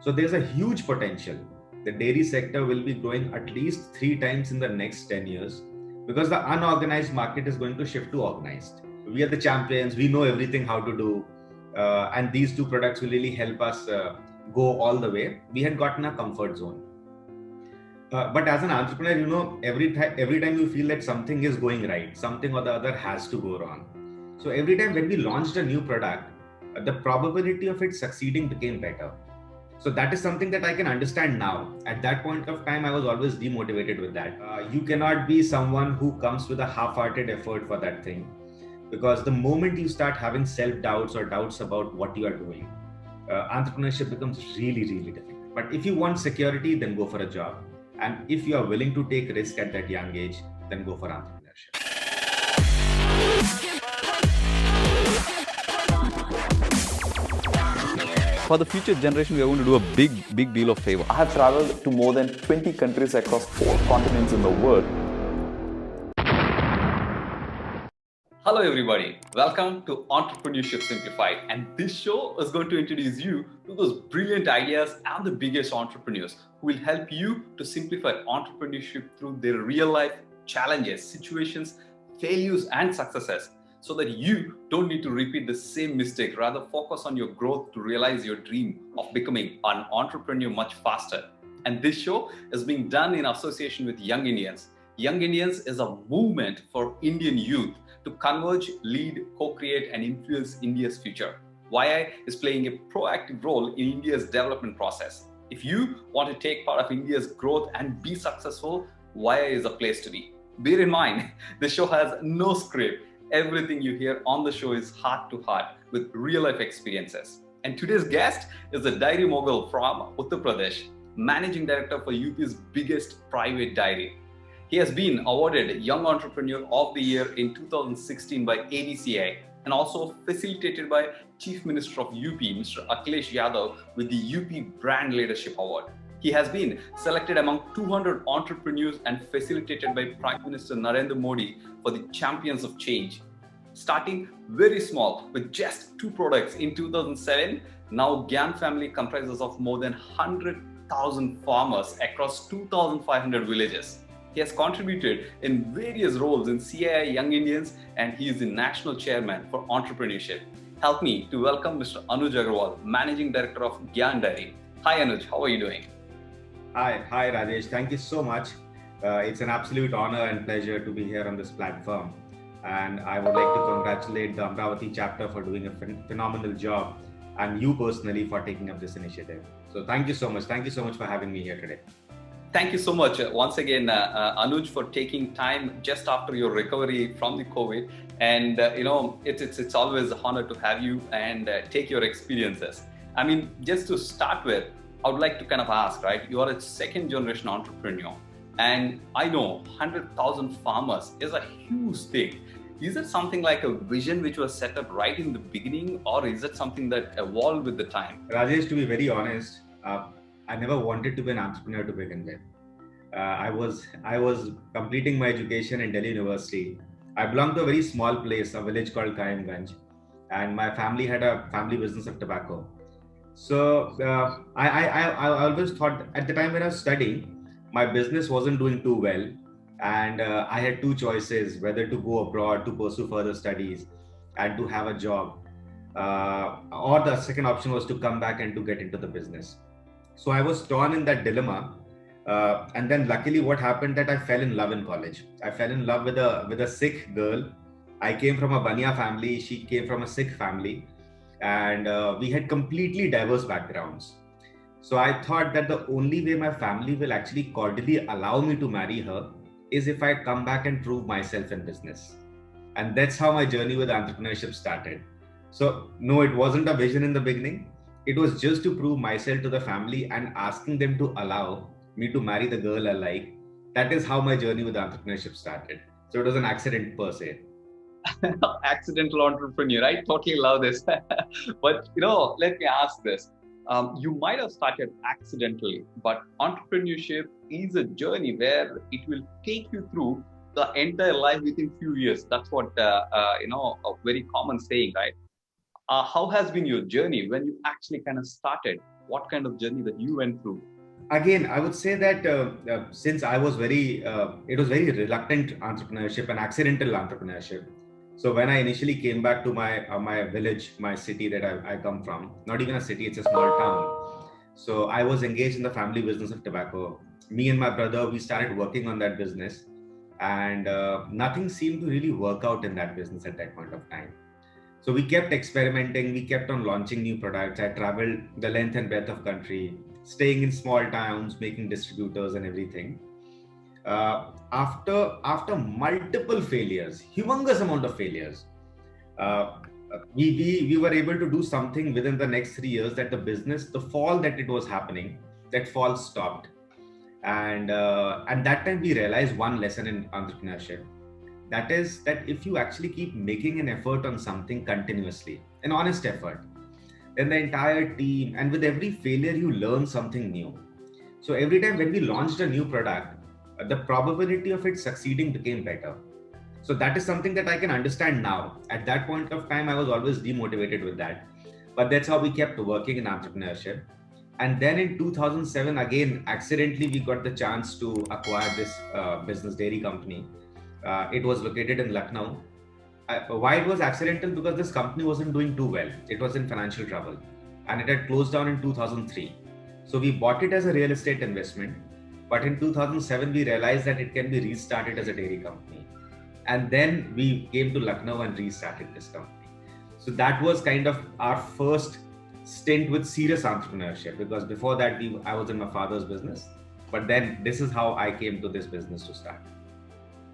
So there's a huge potential. The dairy sector will be growing at least 3 times in the next 10 years because the unorganized market is going to shift to organized. We are the champions, we know everything how to do, and these two products will really help us go all the way. We had gotten a comfort zone. But as an entrepreneur, every time you feel that something is going right, something or the other has to go wrong. So every time when we launched a new product, the probability of it succeeding became better. So that is something that I can understand now. At that point of time, I was always demotivated with that. You cannot be someone who comes with a half-hearted effort for that thing, because the moment you start having self-doubts or doubts about what you are doing, entrepreneurship becomes really, really difficult. But if you want security, then go for a job. And if you are willing to take risk at that young age, then go for entrepreneurship. For the future generation, we are going to do a big deal of favor. I have traveled to more than 20 countries across 4 continents in the world. Hello everybody, welcome to Entrepreneurship Simplified, and this show is going to introduce you to those brilliant ideas and the biggest entrepreneurs who will help you to simplify entrepreneurship through their real life challenges, situations, failures and successes, so that you don't need to repeat the same mistake. Rather, focus on your growth to realize your dream of becoming an entrepreneur much faster. And this show is being done in association with Young Indians. Young Indians is a movement for Indian youth to converge, lead, co-create and influence India's future. YI is playing a proactive role in India's development process. If you want to take part of India's growth and be successful, YI is a place to be. Bear in mind, the show has no script. Everything you hear on the show is heart to heart with real life experiences. And today's guest is a dairy mogul from Uttar Pradesh, Managing Director for UP's biggest private dairy. He has been awarded Young Entrepreneur of the Year in 2016 by ABCI and also facilitated by Chief Minister of UP, Mr. Akhilesh Yadav, with the UP Brand Leadership Award. He has been selected among 200 entrepreneurs and facilitated by Prime Minister Narendra Modi for the Champions of Change. Starting very small with just 2 products in 2007, now Gyan family comprises of more than 100,000 farmers across 2,500 villages. He has contributed in various roles in CII Young Indians, and he is the National Chairman for Entrepreneurship. Help me to welcome Mr. Anuj Agarwal, Managing Director of Gyan Dairy. Hi Anuj, how are you doing? Hi Rajesh, thank you so much. It's an absolute honor and pleasure to be here on this platform. And I would like to congratulate the Amravati chapter for doing a phenomenal job, and you personally for taking up this initiative. So thank you so much. Thank you so much for having me here today. Thank you so much once again, Anuj, for taking time just after your recovery from the COVID. And it's always an honor to have you and take your experiences. I mean, just to start with, I would like to kind of ask, right? You are a second generation entrepreneur, and I know 100,000 farmers is a huge thing. Is it something like a vision which was set up right in the beginning, or is it something that evolved with the time? Rajesh, to be very honest, I never wanted to be an entrepreneur to begin with. I was completing my education in Delhi University. I belonged to a very small place, a village called Kaimganj, and my family had a family business of tobacco. So I always thought at the time when I was studying, my business wasn't doing too well, and I had 2 choices: whether to go abroad to pursue further studies and to have a job, or the second option was to come back and to get into the business. So I was torn in that dilemma, and then luckily what happened that I fell in love in college. I fell in love with a Sikh girl. I came from a Bania family, she came from a Sikh family, and we had completely diverse backgrounds. So I thought that the only way my family will actually cordially allow me to marry her is if I come back and prove myself in business. And that's how my journey with entrepreneurship started. So no, it wasn't a vision in the beginning. It was just to prove myself to the family and asking them to allow me to marry the girl I like. That is how my journey with entrepreneurship started. So it was an accident per se. Accidental entrepreneur, I totally love this. But let me ask this. You might have started accidentally, but entrepreneurship is a journey where it will take you through the entire life within few years. That's what, a very common saying, right? How has been your journey when you actually kind of started? what kind of journey that you went through? Again, I would say that since I was it was very reluctant entrepreneurship and accidental entrepreneurship. So when I initially came back to my village, my city that I come from, not even a city, it's a small town. So I was engaged in the family business of tobacco. Me and my brother, we started working on that business, and nothing seemed to really work out in that business at that point of time. So we kept experimenting, we kept on launching new products. I traveled the length and breadth of country, staying in small towns, making distributors and everything. After multiple failures, humongous amount of failures, uh, we were able to do something within the next 3 years that the business, the fall that it was happening, that fall stopped. And that time we realized one lesson in entrepreneurship. That is that if you actually keep making an effort on something continuously, an honest effort, then the entire team, and with every failure, you learn something new. So every time when we launched a new product, the probability of it succeeding became better. So that is something that I can understand now. At that point of time, I was always demotivated with that. But that's how we kept working in entrepreneurship. And then in 2007, again, accidentally, we got the chance to acquire this business dairy company. It was located in Lucknow. Why it was accidental? Because this company wasn't doing too well. It was in financial trouble and it had closed down in 2003. So we bought it as a real estate investment. But in 2007, we realized that it can be restarted as a dairy company. And then we came to Lucknow and restarted this company. So that was kind of our first stint with serious entrepreneurship, because before that, I was in my father's business. But then this is how I came to this business to start.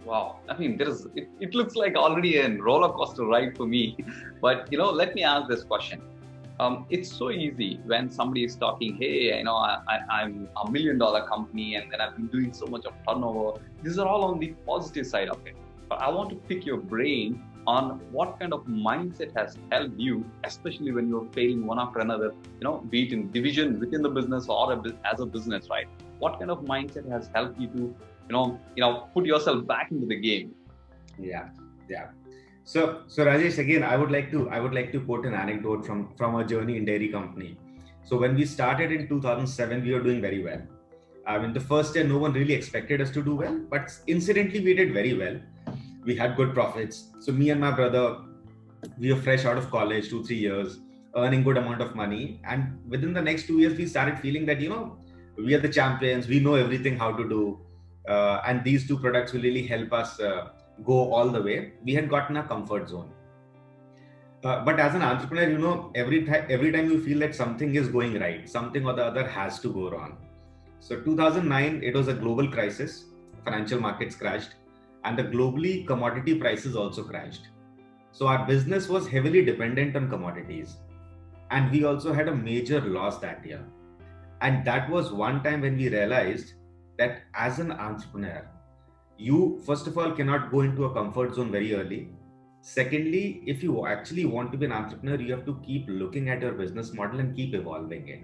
Wow. I mean, it looks like already a roller coaster ride for me. But, let me ask this question. It's so easy when somebody is talking, hey, I'm $1 million company and then I've been doing so much of turnover. These are all on the positive side of it. But I want to pick your brain on what kind of mindset has helped you, especially when you're failing one after another, be it in division within the business or as a business, right? What kind of mindset has helped you to, put yourself back into the game? Yeah. So Rajesh, again, I would like to quote an anecdote from a journey in dairy company. So when we started in 2007, we were doing very well. I mean, the first year, no one really expected us to do well, but incidentally, we did very well. We had good profits. So me and my brother, we were fresh out of college, 2-3 years, earning good amount of money. And within the next 2 years, we started feeling that, we are the champions. We know everything how to do. And these two products will really help us go all the way. We had gotten a comfort zone. But as an entrepreneur, every time you feel that something is going right, something or the other has to go wrong. So 2009, it was a global crisis. Financial markets crashed and the globally commodity prices also crashed. So our business was heavily dependent on commodities. And we also had a major loss that year. And that was one time when we realized that as an entrepreneur, you first of all cannot go into a comfort zone very early. Secondly, if you actually want to be an entrepreneur, you have to keep looking at your business model and keep evolving it.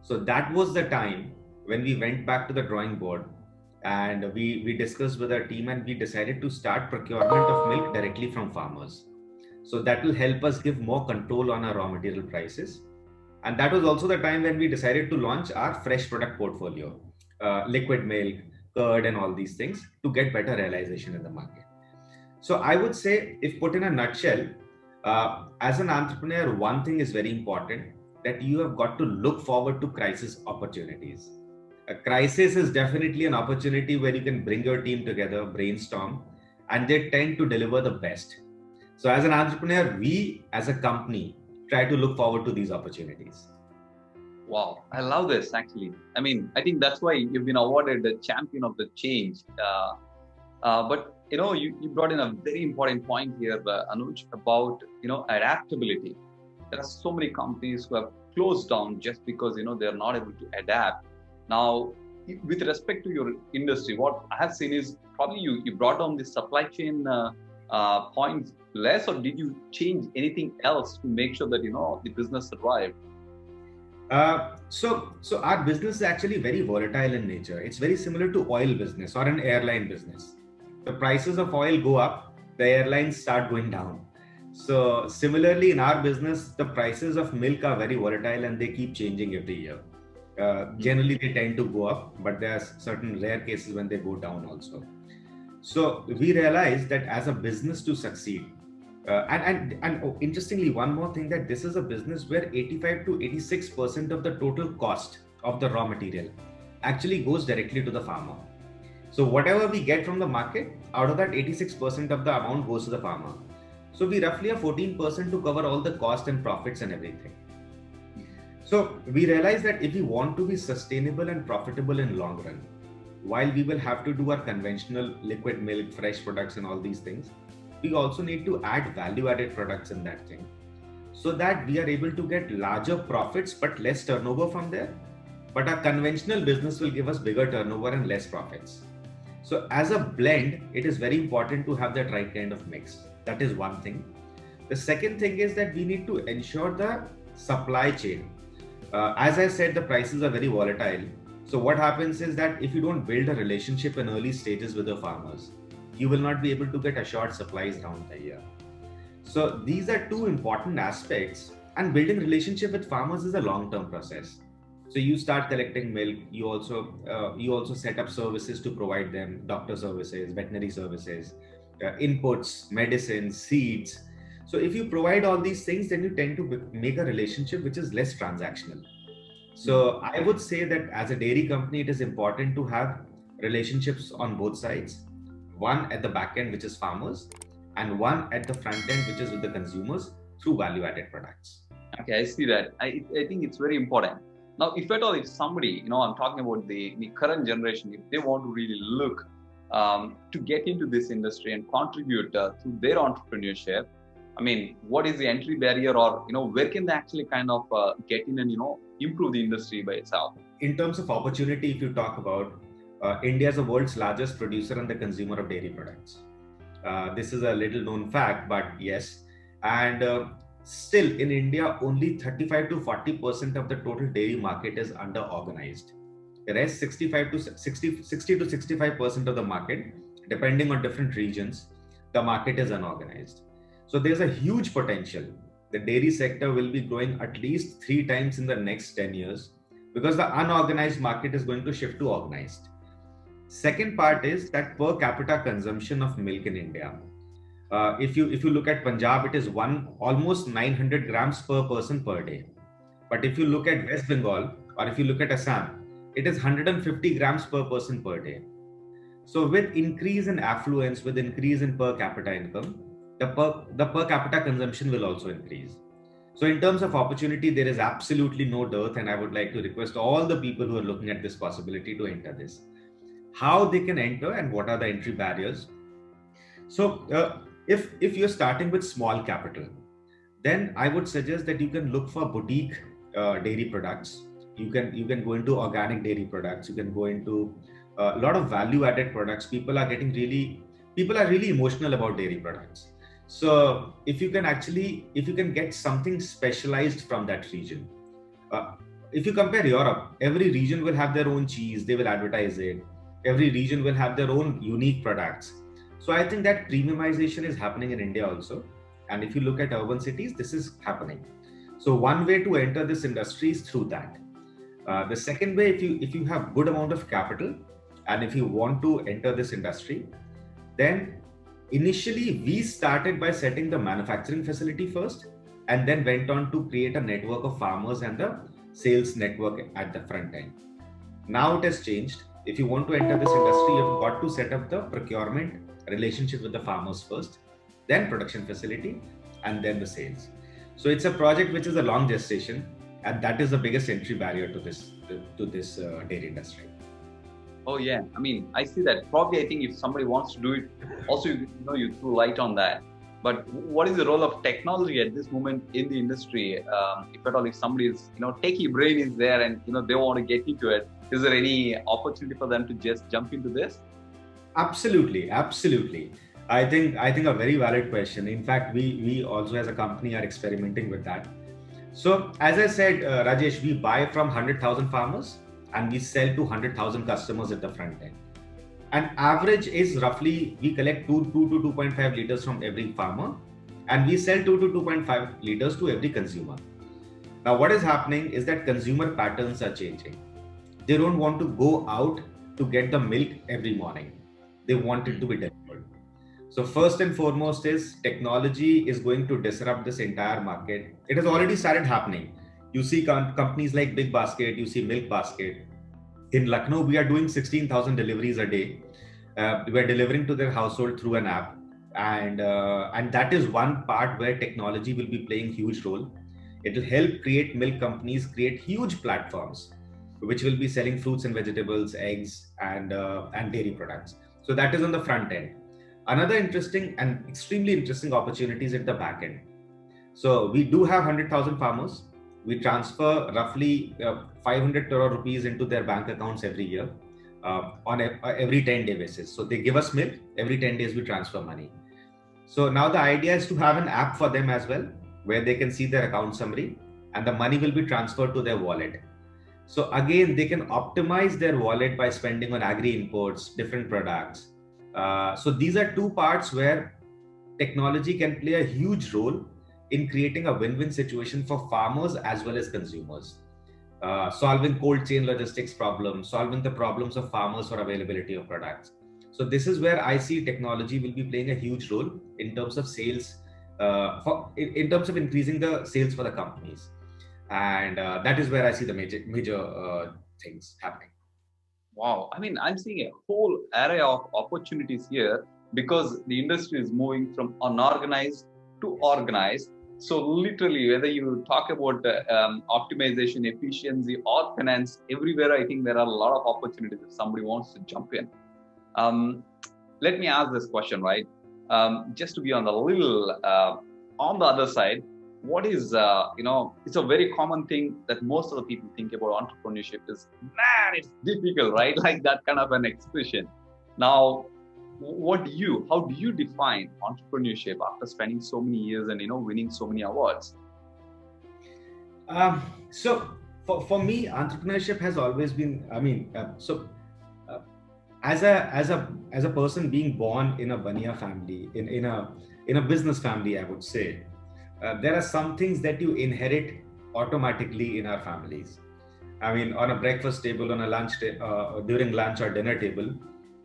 So that was the time when we went back to the drawing board and we discussed with our team and we decided to start procurement of milk directly from farmers. So that will help us give more control on our raw material prices. And that was also the time when we decided to launch our fresh product portfolio, liquid milk, curd, and all these things to get better realization in the market. So I would say, if put in a nutshell, as an entrepreneur, one thing is very important, that you have got to look forward to crisis opportunities. A crisis is definitely an opportunity where you can bring your team together, brainstorm, and they tend to deliver the best. So as an entrepreneur, we as a company try to look forward to these opportunities. Wow, I love this actually. I mean, I think that's why you've been awarded the champion of the change. But you brought in a very important point here, Anuj, about adaptability. There are so many companies who have closed down just because they are not able to adapt. Now, with respect to your industry, what I have seen is probably you brought down the supply chain points less, or did you change anything else to make sure that the business survived? So our business is actually very volatile in nature. It's very similar to oil business or an airline business. The prices of oil go up, the airlines start going down. So similarly, in our business, the prices of milk are very volatile and they keep changing every year. Generally, they tend to go up, but there are certain rare cases when they go down also. So we realized that as a business to succeed, interestingly, one more thing, that this is a business where 85 to 86% of the total cost of the raw material actually goes directly to the farmer. So whatever we get from the market, out of that 86% of the amount goes to the farmer. So we roughly have 14% to cover all the cost and profits and everything. So we realized that if we want to be sustainable and profitable in long run, while we will have to do our conventional liquid milk, fresh products and all these things, we also need to add value-added products in that thing, so that we are able to get larger profits but less turnover from there. But our conventional business will give us bigger turnover and less profits. So as a blend, it is very important to have that right kind of mix. That is one thing. The second thing is that we need to ensure the supply chain. As I said, the prices are very volatile. So what happens is that if you don't build a relationship in early stages with the farmers, you will not be able to get assured supplies down the year. So these are two important aspects, and building relationship with farmers is a long-term process. So you start collecting milk, you also set up services to provide them, doctor services, veterinary services, inputs, medicines, seeds. So if you provide all these things, then you tend to make a relationship which is less transactional. So I would say that as a dairy company, it is important to have relationships on both sides. One at the back end, which is farmers, and one at the front end, which is with the consumers through value-added products. Okay, I see that. I think it's very important. Now, if at all, if somebody, I'm talking about the current generation, if they want to really look to get into this industry and contribute to their entrepreneurship, I mean, what is the entry barrier, or where can they actually kind of get in and improve the industry by itself? In terms of opportunity, if you talk about India is the world's largest producer and the consumer of dairy products. This is a little known fact, but yes. And still in India, only 35 to 40% of the total dairy market is under-organized. The rest 60 to 65% of the market, depending on different regions, the market is unorganized. So there's a huge potential. The dairy sector will be growing at least 3 times in the next 10 years because the unorganized market is going to shift to organized. Second part is that per capita consumption of milk in India. If you look at Punjab, it is almost 900 grams per person per day. But if you look at West Bengal, or if you look at Assam, it is 150 grams per person per day. So with increase in affluence, with increase in per capita income, the per capita consumption will also increase. So in terms of opportunity, there is absolutely no dearth, and I would like to request all the people who are looking at this possibility to enter this. How they can enter and what are the entry barriers? So if you're starting with small capital, then I would suggest that you can look for boutique dairy products. You can go into organic dairy products. You can go into a lot of value-added products. People are really emotional about dairy products. So if you can get something specialized from that region. If you compare Europe, every region will have their own cheese. They will advertise it. Every region will have their own unique products. So I think that premiumization is happening in India also. And if you look at urban cities, this is happening. So one way to enter this industry is through that. The second way, if you have good amount of capital and if you want to enter this industry, then initially we started by setting the manufacturing facility first and then went on to create a network of farmers and the sales network at the front end. Now it has changed. If you want to enter this industry, you've got to set up the procurement relationship with the farmers first, then production facility, and then the sales. So it's a project which is a long gestation, and that is the biggest entry barrier to this dairy industry. Oh yeah, I mean, I see that. Probably, I think if somebody wants to do it, also you throw light on that. But what is the role of technology at this moment in the industry? If at all, if somebody is techie brain is there and they want to get into it, is there any opportunity for them to just jump into this? Absolutely. I think a very valid question. In fact, we also as a company are experimenting with that. So as I said, Rajesh, we buy from 100,000 farmers and we sell to 100,000 customers at the front end. And average is roughly, we collect 2 to 2.5 liters from every farmer. and we sell 2 to 2.5 liters to every consumer. Now, what is happening is that consumer patterns are changing. They don't want to go out to get the milk every morning. They want it to be delivered. So first and foremost is technology is going to disrupt this entire market. It has already started happening. You see companies like Big Basket, you see Milk Basket. In Lucknow, we are doing 16,000 deliveries a day. We are delivering to their household through an app. And that is one part where technology will be playing huge role. It will help create milk companies, create huge platforms, which will be selling fruits and vegetables, eggs, and dairy products. So that is on the front end. Another interesting and extremely interesting opportunities at the back end. So we do have 100,000 farmers. We transfer roughly 500 crore rupees into their bank accounts every year on every 10-day basis. So they give us milk, every 10 days we transfer money. So now the idea is to have an app for them as well, where they can see their account summary and the money will be transferred to their wallet. So again, they can optimize their wallet by spending on agri imports, different products. So these are two parts where technology can play a huge role in creating a win-win situation for farmers as well as consumers. Solving cold chain logistics problems, solving the problems of farmers for availability of products. So this is where I see technology will be playing a huge role in terms of sales, in terms of increasing the sales for the companies. And that is where I see the major things happening. Wow. I mean, I'm seeing a whole array of opportunities here because the industry is moving from unorganized to organized. So literally, whether you talk about optimization, efficiency, or finance, everywhere, I think there are a lot of opportunities if somebody wants to jump in. Let me ask this question, right? Just to be on the little, on the other side, what is, it's a very common thing that most of the people think about entrepreneurship is, man, it's difficult, right? Like that kind of an expression. Now, how do you define entrepreneurship after spending so many years and, winning so many awards? So for me, entrepreneurship has always been, as a person being born in a Bania family, in a business family, I would say, there are some things that you inherit automatically in our families. I mean, on a breakfast table, on a lunch during lunch or dinner table,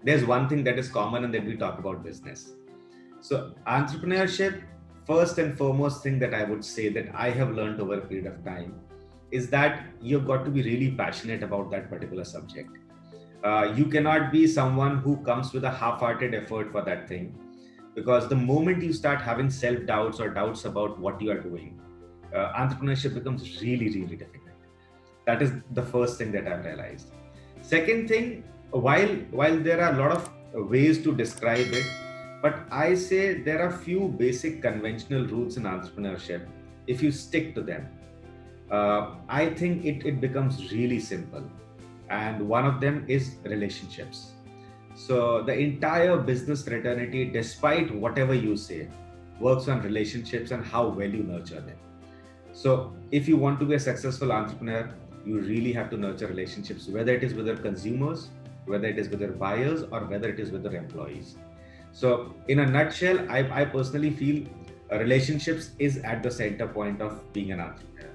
there's one thing that is common, and then we talk about business. So entrepreneurship, first and foremost thing that I would say that I have learned over a period of time is that you've got to be really passionate about that particular subject. You cannot be someone who comes with a half-hearted effort for that thing, because the moment you start having self-doubts or doubts about what you are doing, entrepreneurship becomes really, really difficult. That is the first thing that I've realized. Second thing, while there are a lot of ways to describe it, but I say there are few basic conventional rules in entrepreneurship. If you stick to them, I think it becomes really simple. And one of them is relationships. So the entire business fraternity, despite whatever you say, works on relationships and how well you nurture them. So if you want to be a successful entrepreneur, you really have to nurture relationships, whether it is with your consumers, whether it is with your buyers, or whether it is with your employees. So in a nutshell, I personally feel relationships is at the center point of being an entrepreneur.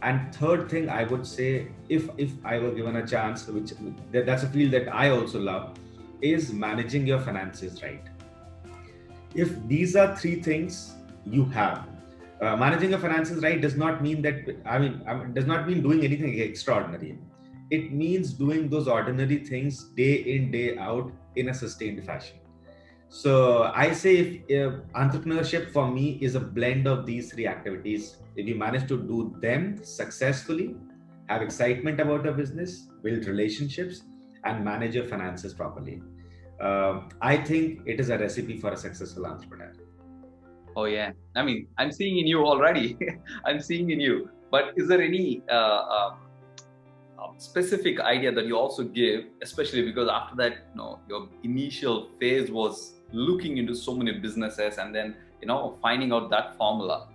And third thing I would say, if I were given a chance, that's a field that I also love, is managing your finances right. If these are three things you have, managing your finances right does not mean does not mean doing anything extraordinary. It means doing those ordinary things day in, day out in a sustained fashion. So I say if entrepreneurship for me is a blend of these three activities. If you manage to do them successfully, have excitement about your business, build relationships, and manage your finances properly, I think it is a recipe for a successful entrepreneur. Oh yeah, I mean, I'm seeing in you already. I'm seeing in you. But is there any specific idea that you also give, especially because after that, your initial phase was looking into so many businesses and then, finding out that formula.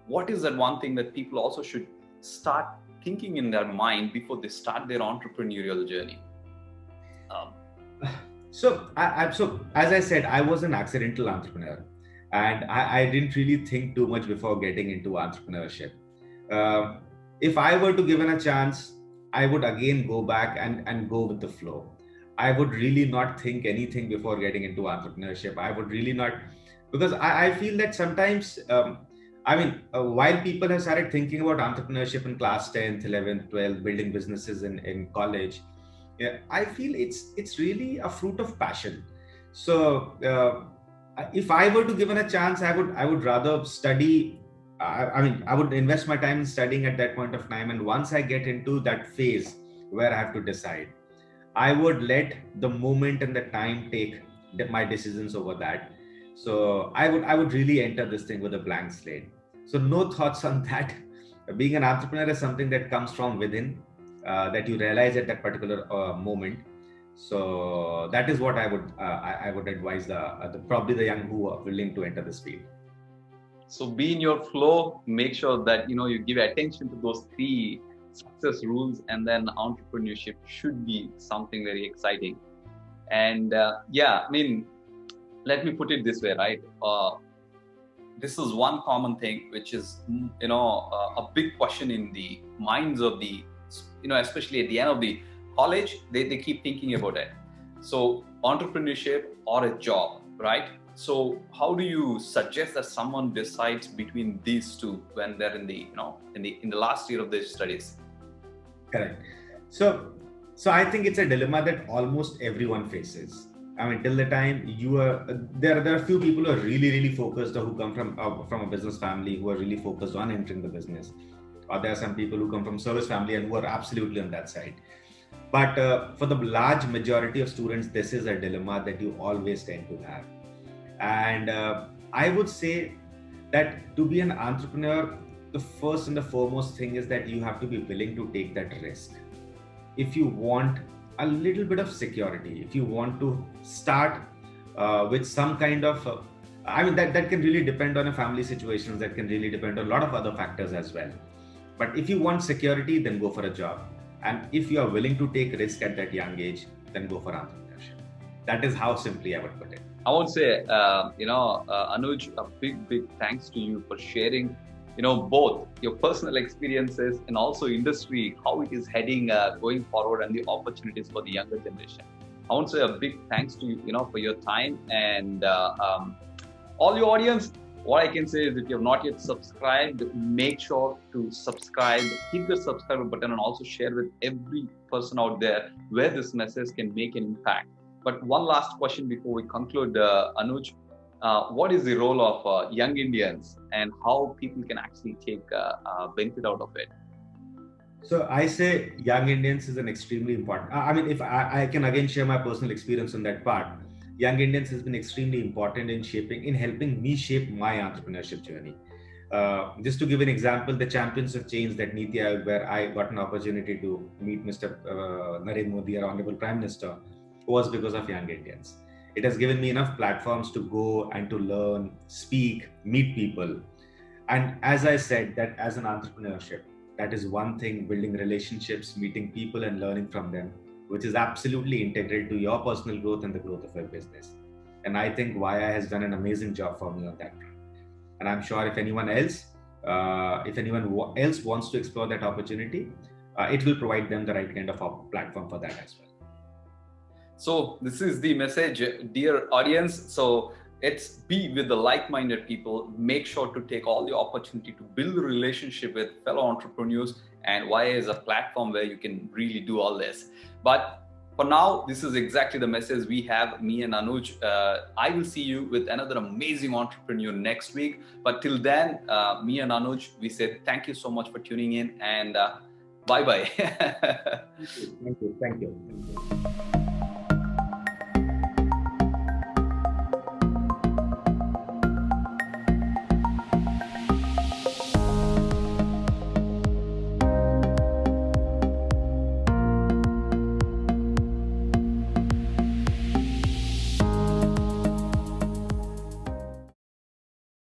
What is that one thing that people also should start thinking in their mind before they start their entrepreneurial journey? So as I said, I was an accidental entrepreneur. and I didn't really think too much before getting into entrepreneurship. Uh, if I were to given a chance, I would again go back and go with the flow. I would really not think anything before getting into entrepreneurship. I would really not, because I feel that sometimes, while people have started thinking about entrepreneurship in class 10th, 11th, 12th, building businesses in college, yeah, I feel it's really a fruit of passion. So if I were to given a chance, I would rather study. I would invest my time in studying at that point of time, and once I get into that phase where I have to decide, I would let the moment and the time take my decisions over that. So I would really enter this thing with a blank slate. So no thoughts on that. Being an entrepreneur is something that comes from within, that you realize at that particular moment. So that is what I would advise the probably the young who are willing to enter this field. So be in your flow, make sure that you give attention to those three success rules, and then entrepreneurship should be something very exciting. And let me put it this way, right? This is one common thing which is a big question in the minds of the especially at the end of the college, they keep thinking about it. So entrepreneurship or a job, right? So how do you suggest that someone decides between these two when they're in the in the last year of their studies? Correct. So I think it's a dilemma that almost everyone faces. I mean, till the time you are there are a few people who are really focused, or who come from a business family, who are really focused on entering the business, or there are some people who come from service family and who are absolutely on that side. But for the large majority of students, this is a dilemma that you always tend to have. And I would say that to be an entrepreneur, the first and the foremost thing is that you have to be willing to take that risk. If you want a little bit of security, if you want to start with some kind of, that can really depend on a family situations, that can really depend on a lot of other factors as well. But if you want security, then go for a job. And if you are willing to take risk at that young age, then go for entrepreneurship. That is how simply I would put it. I would say, Anuj, a big thanks to you for sharing, both your personal experiences and also industry, how it is heading going forward, and the opportunities for the younger generation. I want to say a big thanks to you, for your time, and all your audience. What I can say is, if you have not yet subscribed, make sure to subscribe, hit the subscribe button, and also share with every person out there where this message can make an impact. But one last question before we conclude, Anuj, what is the role of young Indians, and how people can actually take benefit out of it? So I say young Indians is an extremely important. If I can again share my personal experience on that part, young Indians has been extremely important in helping me shape my entrepreneurship journey. Just to give an example, the Champions of Change, that Niti Aayog, where I got an opportunity to meet Mr. Narendra Modi, our Honorable Prime Minister, was because of young Indians. It has given me enough platforms to go and to learn, speak, meet people. And as I said, that as an entrepreneurship, that is one thing, building relationships, meeting people and learning from them, which is absolutely integral to your personal growth and the growth of your business. And I think YI has done an amazing job for me on that front. And I'm sure if anyone else wants to explore that opportunity, it will provide them the right kind of platform for that as well. So this is the message, dear audience. So it's be with the like-minded people. Make sure to take all the opportunity to build a relationship with fellow entrepreneurs, and YI is a platform where you can really do all this. But for now, this is exactly the message we have, me and Anuj. I will see you with another amazing entrepreneur next week. But till then, me and Anuj, we say thank you so much for tuning in, and bye-bye. Thank you.